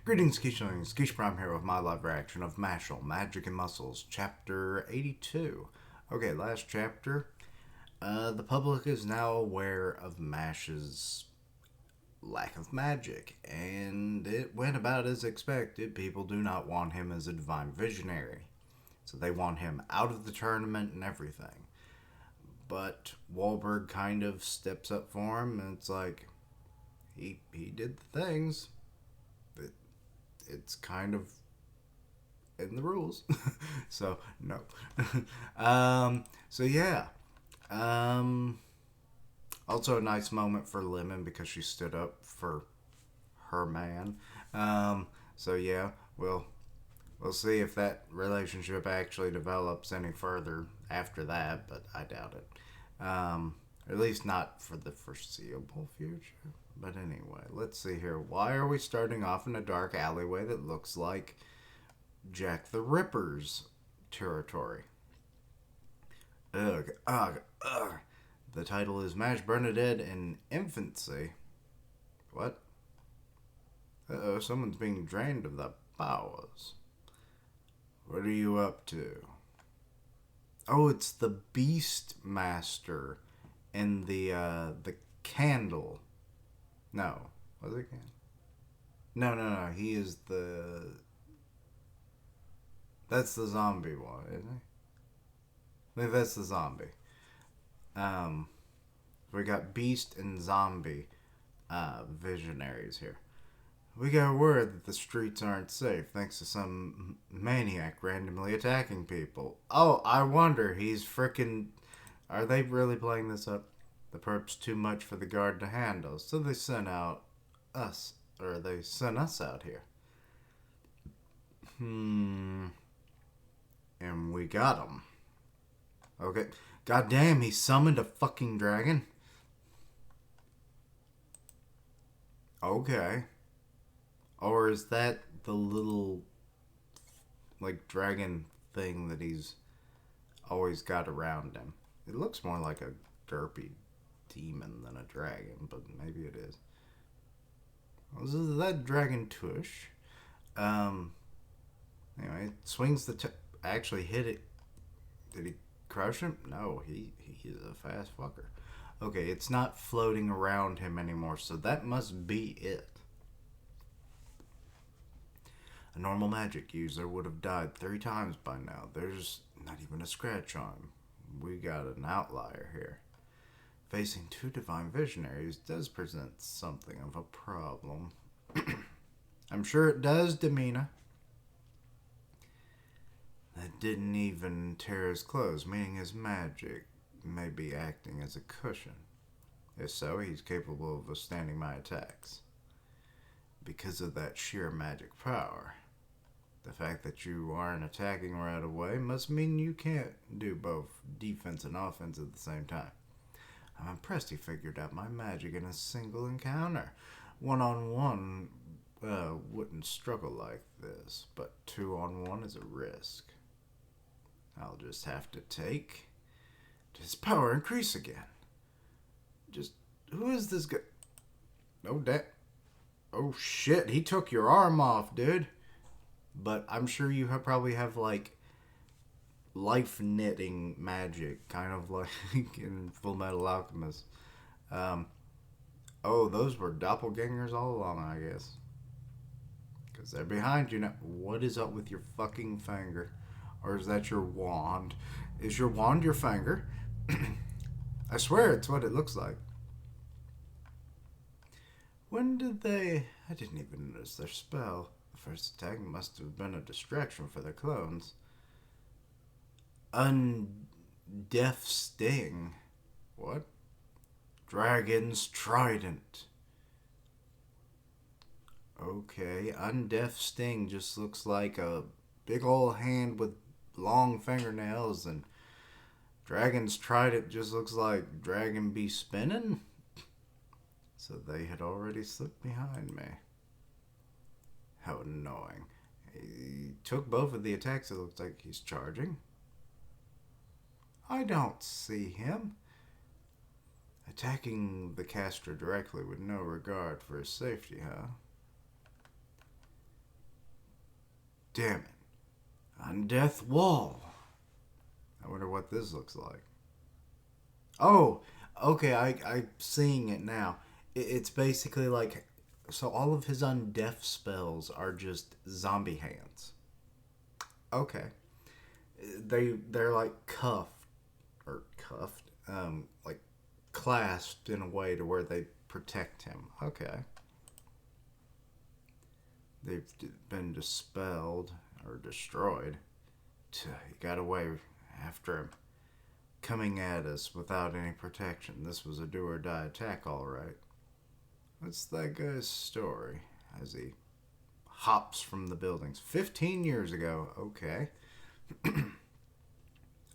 Greetings, Keishlings. Keish Prime here with my live reaction of Mashle, Magic and Muscles, Chapter 82. Okay, last chapter. The public is now aware of Mash's lack of magic, and it went about as expected. People do not want him as a divine visionary, so they want him out of the tournament and everything. But Wahlberg kind of steps up for him, and it's like, he did the things. It's kind of in the rules. So no. So yeah. Um, Also a nice moment for Lemon because she stood up for her man. So yeah, we'll see if that relationship actually develops any further after that, but I doubt it. At least not for the foreseeable future. But anyway, let's see here. Why are we starting off in a dark alleyway that looks like Jack the Ripper's territory? Ugh, ugh, ugh. The title is Mash Bernadette in Infancy. What? Uh-oh, someone's being drained of the powers. What are you up to? Oh, it's the Beast Master and the candle. No. Was it candle? No. He is the... That's the zombie one, isn't he? I think that's the zombie. Um, we got Beast and Zombie visionaries here. We got word that the streets aren't safe thanks to some maniac randomly attacking people. Oh, I wonder, he's frickin'... Are they really playing this up? The perp's too much for the guard to handle, so they sent out us. Or they sent us out here. And we got him. Okay. God damn, he summoned a fucking dragon? Okay. Or is that the little, like, dragon thing that he's always got around him? It looks more like a derpy demon than a dragon, but maybe it is. Was that dragon tush? Anyway, it swings the... actually hit it. Did he crush him? No, he is a fast fucker. Okay, it's not floating around him anymore, so that must be it. A normal magic user would have died 3 times by now. There's not even a scratch on him. We got an outlier here. Facing 2 divine visionaries does present something of a problem. I'm sure it does, Domina. That didn't even tear his clothes, meaning his magic may be acting as a cushion. If so, he's capable of withstanding my attacks. Because of that sheer magic power. The fact that you aren't attacking right away must mean you can't do both defense and offense at the same time. I'm impressed he figured out my magic in a single encounter. One-on-one wouldn't struggle like this, but 2-on-1 is a risk. I'll just have to take... Did his power increase again? Just... Who is this guy? Oh, that... Oh, shit. He took your arm off, dude. But I'm sure you probably have, like, life knitting magic. Kind of like in Full Metal Alchemist. Oh, those were doppelgangers all along, I guess. Because they're behind you now. What is up with your fucking finger? Or is that your wand? Is your wand your finger? I swear it's what it looks like. When did they... I didn't even notice their spell. The first attack must have been a distraction for their clones. Undeaf Sting. What? Dragon's Trident. Okay, Undeaf Sting just looks like a big old hand with long fingernails, and Dragon's Trident just looks like Dragon be spinning. So they had already slipped behind me. How annoying. He took both of the attacks. It looks like he's charging. I don't see him. Attacking the caster directly with no regard for his safety, huh? Damn it. On Death Wall. I wonder what this looks like. Oh, okay, I'm seeing it now. It's basically like, so all of his undeath spells are just zombie hands. Okay. They're like cuffed, like clasped in a way to where they protect him. Okay. They've been dispelled or destroyed. He got away after him, coming at us without any protection. This was a do or die attack, all right. What's that guy's story as he hops from the buildings? 15 years ago, okay.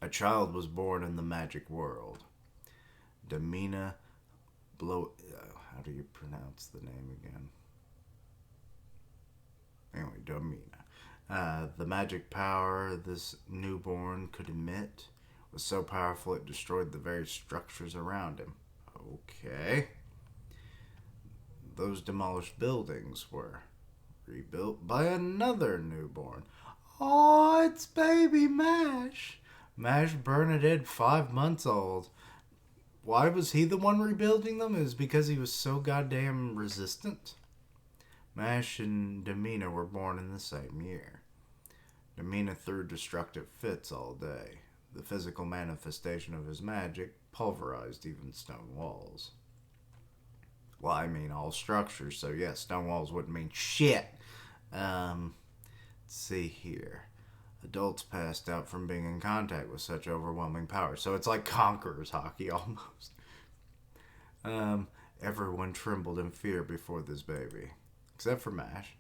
A child was born in the magic world. Domina how do you pronounce the name again? Anyway, Domina. The magic power this newborn could emit was so powerful it destroyed the very structures around him. Okay. Those demolished buildings were rebuilt by another newborn. Oh, it's baby Mash. Mash Bernadette, 5 months old. Why was he the one rebuilding them? It was because he was so goddamn resistant. Mash and Domina were born in the same year. Domina threw destructive fits all day. The physical manifestation of his magic pulverized even stone walls. Well, I mean all structures, so yes, stone walls wouldn't mean shit. Let's see here. Adults passed out from being in contact with such overwhelming power. So it's like Conqueror's hockey almost. Everyone trembled in fear before this baby, except for Mash.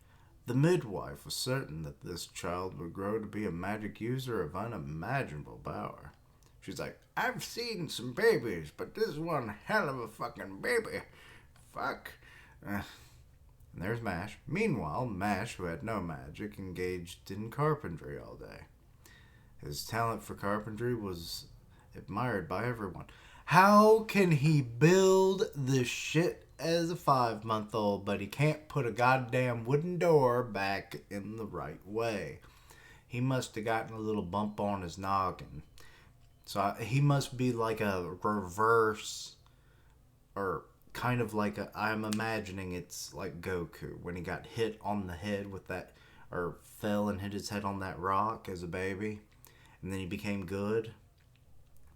The midwife was certain that this child would grow to be a magic user of unimaginable power. She's like, I've seen some babies, but this is one hell of a fucking baby. Fuck. And there's Mash. Meanwhile, Mash, who had no magic, engaged in carpentry all day. His talent for carpentry was admired by everyone. How can he build this shit as a 5-month-old, but he can't put a goddamn wooden door back in the right way? He must have gotten a little bump on his noggin. So he must be like a reverse, or kind of like I'm imagining it's like Goku when he got hit on the head with that, or fell and hit his head on that rock as a baby, and then he became good.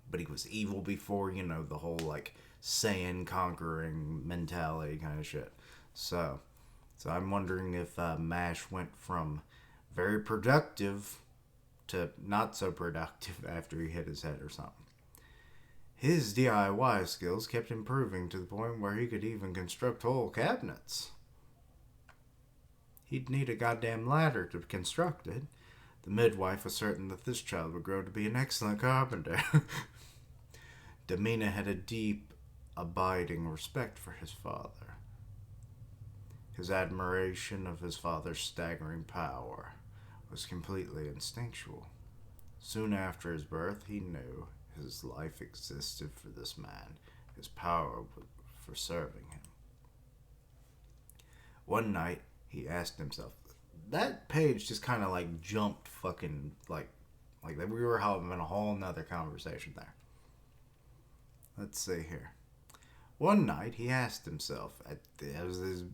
But he was evil before, the whole like Saiyan conquering mentality kind of shit. So I'm wondering if Mash went from very productive to not so productive after he hit his head or something. His DIY skills kept improving to the point where he could even construct whole cabinets. He'd need a goddamn ladder to construct it. The midwife was certain that this child would grow to be an excellent carpenter. Domina had a deep, abiding respect for his father. His admiration of his father's staggering power was completely instinctual. Soon after his birth, he knew his life existed for this man, his power for serving him. One night, he asked himself, that page just kind of like jumped fucking like we were having a whole nother conversation there. Let's see here. One night, he asked himself, as this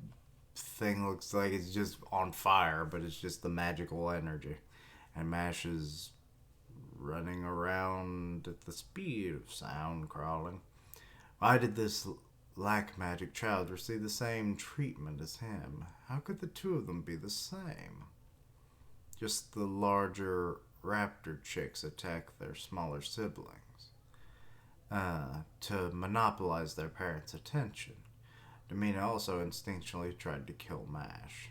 thing looks like it's just on fire, but it's just the magical energy. And Mash is running around at the speed of sound crawling. Why did this lack magic child receive the same treatment as him? How could the two of them be the same? Just the larger raptor chicks attack their smaller siblings to monopolize their parents' attention. Domina also instinctually tried to kill Mash.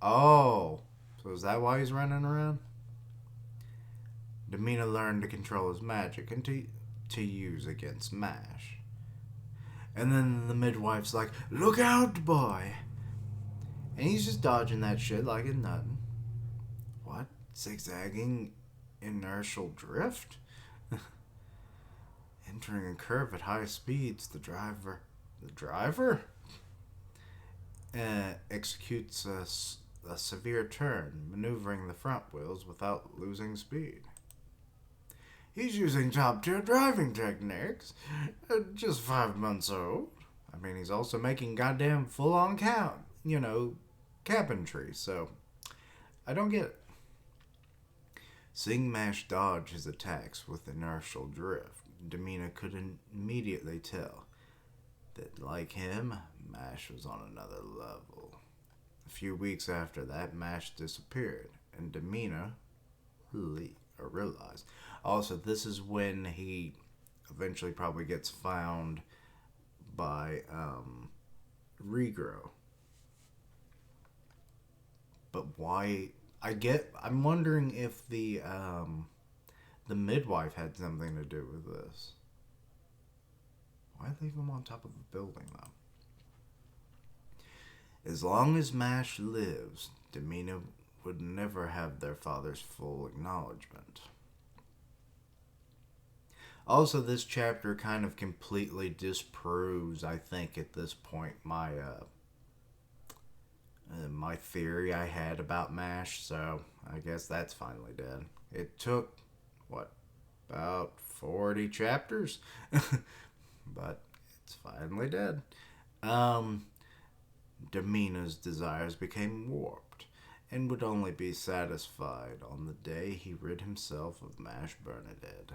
Oh, so is that why he's running around? Domina learned to control his magic and to use against Mash. And then the midwife's like, look out, boy! And he's just dodging that shit like it's nothing. What? Zigzagging inertial drift? Entering a curve at high speeds, the driver executes a severe turn, maneuvering the front wheels without losing speed. He's using top-tier driving techniques. Just 5 months old. I mean, he's also making goddamn full-on cabinetry, so I don't get it. Seeing Mash dodge his attacks with inertial drift, Domina could immediately tell that, like him, Mash was on another level. A few weeks after that, Mash disappeared, and Domina realized. Also, this is when he eventually probably gets found by Regrow. But why? I'm wondering if the midwife had something to do with this. Why leave him on top of a building, though? As long as Mash lives, Domina would never have their father's full acknowledgement. Also, this chapter kind of completely disproves, I think, at this point, my theory I had about Mash, so I guess that's finally dead. It took, about 40 chapters? But it's finally dead. Domina's desires became warped, and would only be satisfied on the day he rid himself of Mash Bernadette.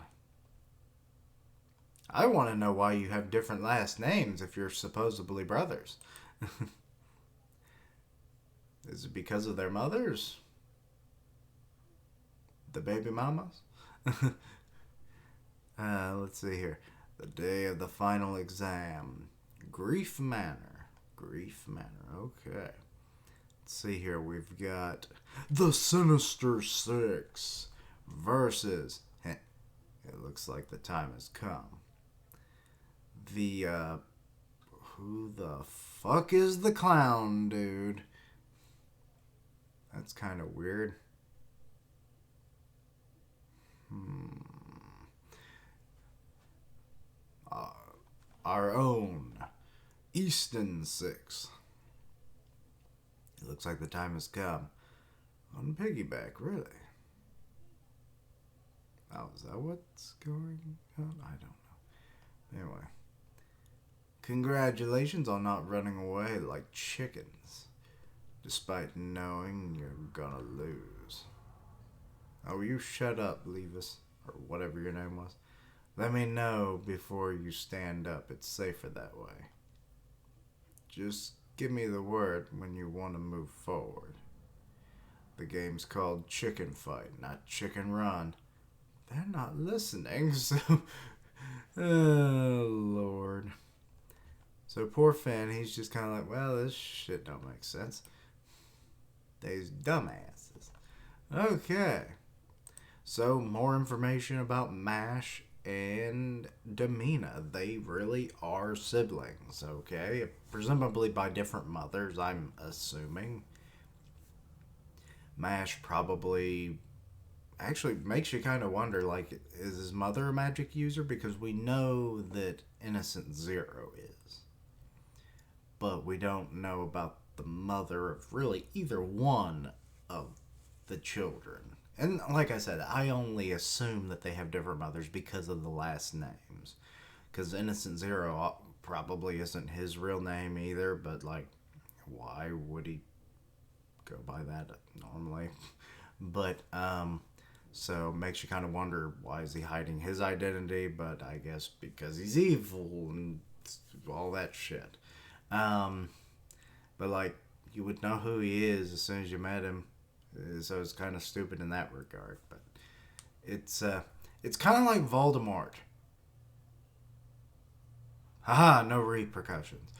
I want to know why you have different last names if you're supposedly brothers. Is it because of their mothers? The baby mamas? Let's see here. The day of the final exam. Grief Manor. Okay. Let's see here. We've got the Sinister Six versus... It looks like the time has come. Who the fuck is the clown, dude? That's kind of weird. Our own Easton Six. It looks like the time has come. On piggyback, really? Oh, is that what's going on? I don't know. Anyway. Congratulations on not running away like chickens, despite knowing you're gonna lose. Oh, you shut up, Levis, or whatever your name was. Let me know before you stand up. It's safer that way. Just give me the word when you want to move forward. The game's called Chicken Fight, not Chicken Run. They're not listening, so... Oh, Lord. So poor Finn, he's just kind of like, well, this shit don't make sense. These dumbasses. Okay. So, more information about Mash and Domina. They really are siblings, okay? Presumably by different mothers, I'm assuming. Mash probably... Actually, makes you kind of wonder, like, is his mother a magic user? Because we know that Innocent Zero is. But we don't know about the mother of really either one of the children. And like I said, I only assume that they have different mothers because of the last names. Because Innocent Zero probably isn't his real name either, but like, why would he go by that normally? But, so makes you kind of wonder, why is he hiding his identity? But I guess because he's evil and all that shit. But like, you would know who he is as soon as you met him, so it's kind of stupid in that regard. But it's kind of like Voldemort. Haha, no repercussions.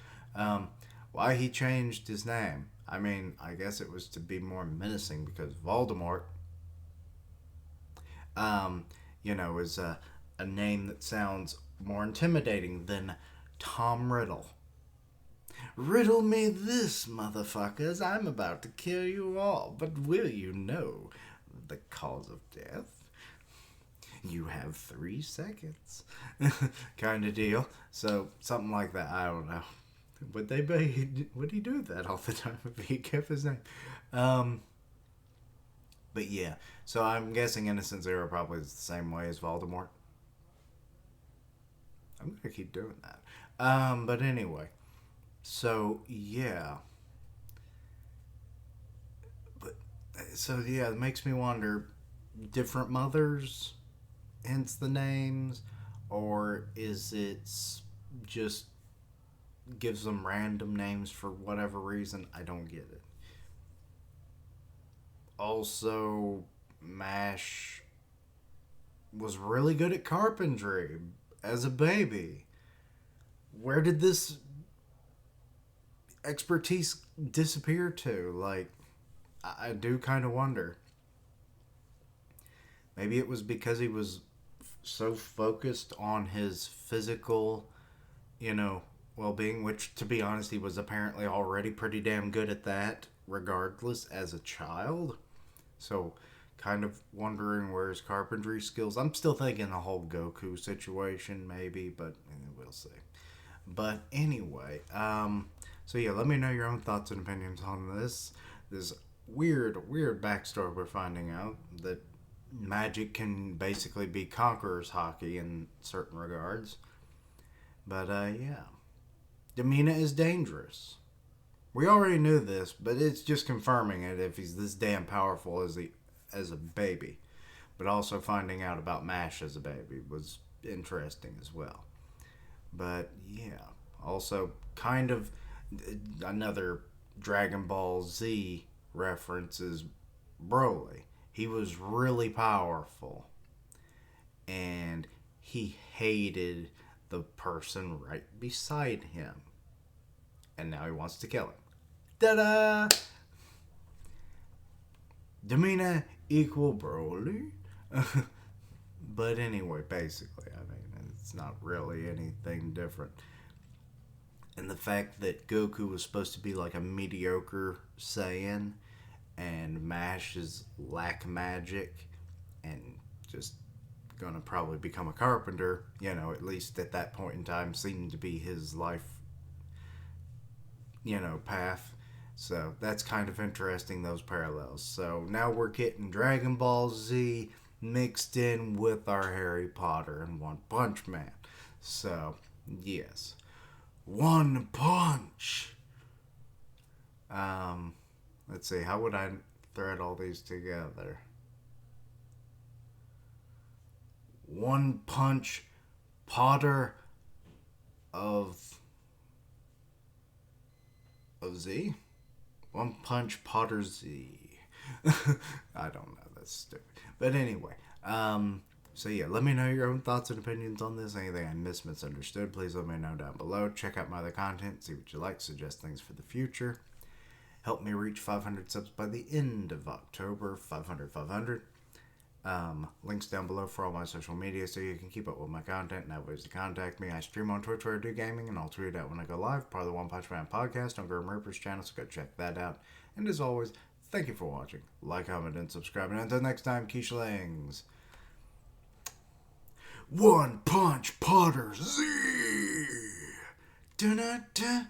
Why he changed his name? I mean, I guess it was to be more menacing because Voldemort, is a name that sounds more intimidating than Tom Riddle. Riddle me this, motherfuckers. I'm about to kill you all. But will you know the cause of death? You have 3 seconds. Kind of deal. So, something like that. I don't know. Would they be? Would he do that all the time if he kept his name? Um, but yeah, so I'm guessing Innocent Zero probably is the same way as Voldemort. I'm gonna keep doing that. But anyway, so yeah, but so yeah, it makes me wonder: different mothers, hence the names, or is it just gives them random names for whatever reason? I don't get it. Also, Mash was really good at carpentry as a baby. Where did this expertise disappear to? Like, I do kind of wonder. Maybe it was because he was so focused on his physical, you know, well being, which, to be honest, he was apparently already pretty damn good at that, regardless, as a child. So, kind of wondering where his carpentry skills. I'm still thinking the whole Goku situation, maybe, but we'll see. But anyway, so yeah, let me know your own thoughts and opinions on this weird backstory we're finding out that magic can basically be conqueror's hockey in certain regards. But yeah, Domina is dangerous. We already knew this, but it's just confirming it if he's this damn powerful as a baby. But also finding out about Mash as a baby was interesting as well. But yeah, also kind of another Dragon Ball Z reference is Broly. He was really powerful, and he hated the person right beside him, and now he wants to kill him. Ta-da! Domina equal Broly. But anyway, basically, I mean, it's not really anything different. And the fact that Goku was supposed to be like a mediocre Saiyan, and Mash is lack magic, and just gonna probably become a carpenter, at least at that point in time, seemed to be his life, path. So that's kind of interesting, those parallels. So now we're getting Dragon Ball Z mixed in with our Harry Potter and One Punch Man. So, yes. One Punch! Let's see, how would I thread all these together? One Punch Potter of Z? One Punch Potter Z. I don't know. That's stupid. But anyway, so yeah, let me know your own thoughts and opinions on this. Anything I misunderstood, please let me know down below. Check out my other content, see what you like, suggest things for the future. Help me reach 500 subs by the end of October. 500. Links down below for all my social media so you can keep up with my content and have ways to contact me. I stream on Twitch where I do gaming, and I'll tweet out when I go live. Part of the One Punch Man podcast on Grim Reaper's channel, so go check that out. And as always, thank you for watching. Like, comment, and subscribe. And until next time, Keishlings. One Punch Potter Z! Da-da-da.